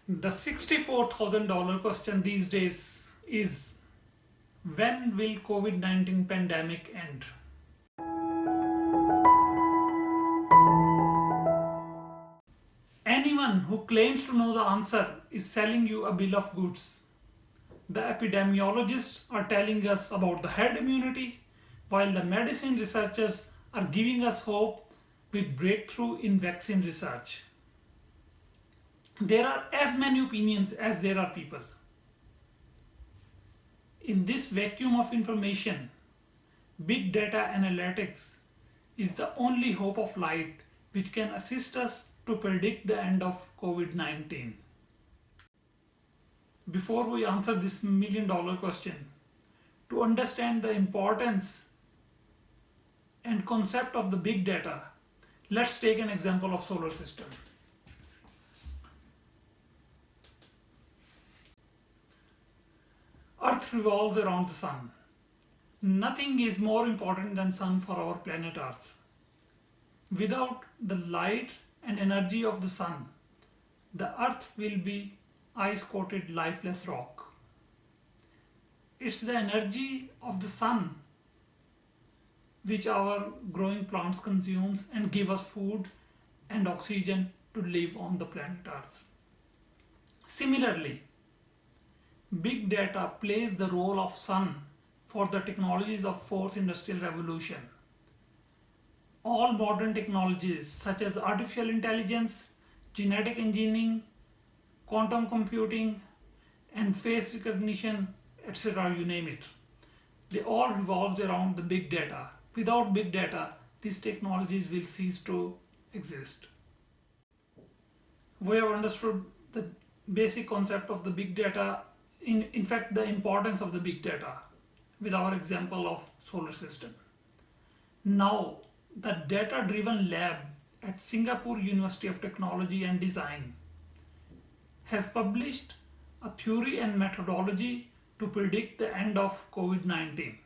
The $64,000 question these days is, when will COVID-19 pandemic end? Anyone who claims to know the answer is selling you a bill of goods. The epidemiologists are telling us about the herd immunity, while the medicine researchers are giving us hope with breakthrough in vaccine research. There are as many opinions as there are people. In this vacuum of information, big data analytics is the only hope of light which can assist us to predict the end of COVID-19. Before we answer this million-dollar question, to understand the importance and concept of the big data, let's take an example of solar system. Earth revolves around the sun. Nothing is more important than sun for our planet Earth. Without the light and energy of the sun, the Earth will be ice-coated, lifeless rock. It's the energy of the sun which our growing plants consumes and give us food and oxygen to live on the planet Earth. Similarly, big data plays the role of sun for the technologies of fourth industrial revolution. All modern technologies such as artificial intelligence, genetic engineering, quantum computing, and face recognition, etc., you name it, they all revolve around the big data. Without big data, these technologies will cease to exist. We have understood the basic concept of the big data, in fact the importance of the big data with our example of solar system. Now the Datadriven Lab at Singapore University of Technology and Design has published a theory and methodology to predict the end of COVID-19.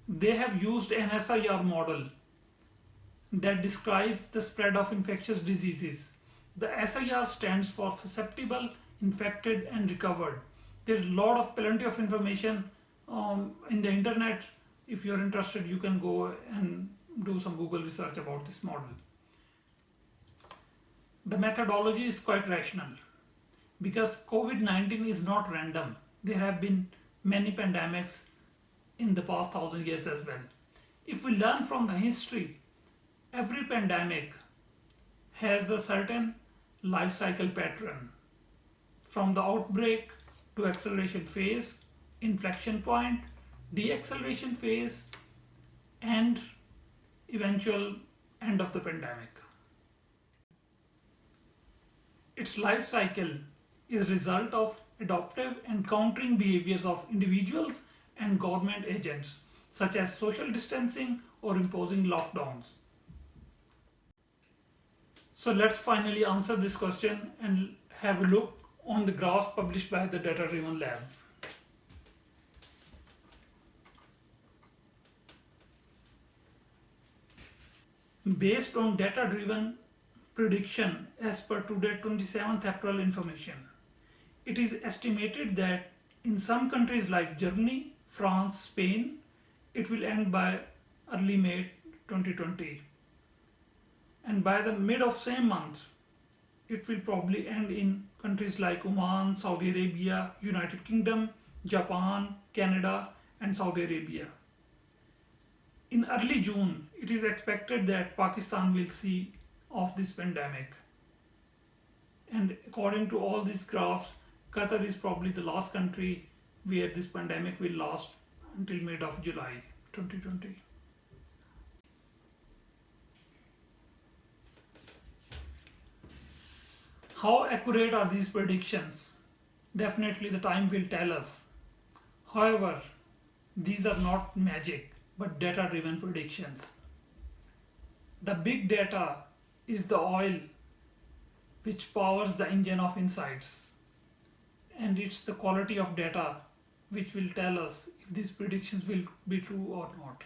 They have used an SAR model that describes the spread of infectious diseases. The SAR stands for susceptible, infected, and recovered. There's plenty of information in the internet. If you're interested, you can go and do some Google research about this model. The methodology is quite rational because COVID-19 is not random. There have been many pandemics in the past 1,000 years as well. If we learn from the history, every pandemic has a certain life cycle pattern, from the outbreak to acceleration phase, inflection point, deacceleration phase, and eventual end of the pandemic. Its life cycle is a result of adaptive and countering behaviors of individuals and government agents, such as social distancing or imposing lockdowns. So let's finally answer this question and have a look on the graphs published by the Datadriven Lab. Based on Datadriven Prediction as per today 27th April information, it is estimated that in some countries like Germany, France, Spain, it will end by early May 2020. And by the mid of same month, it will probably end in countries like Oman, Saudi Arabia, United Kingdom, Japan, Canada, and Saudi Arabia. In early June, it is expected that Pakistan will see off this pandemic. And according to all these graphs, Qatar is probably the last country where this pandemic will last until mid of July 2020. How accurate are these predictions? Definitely the time will tell us. However, these are not magic, but data-driven predictions. The big data is the oil which powers the engine of insights. And it's the quality of data which will tell us if these predictions will be true or not.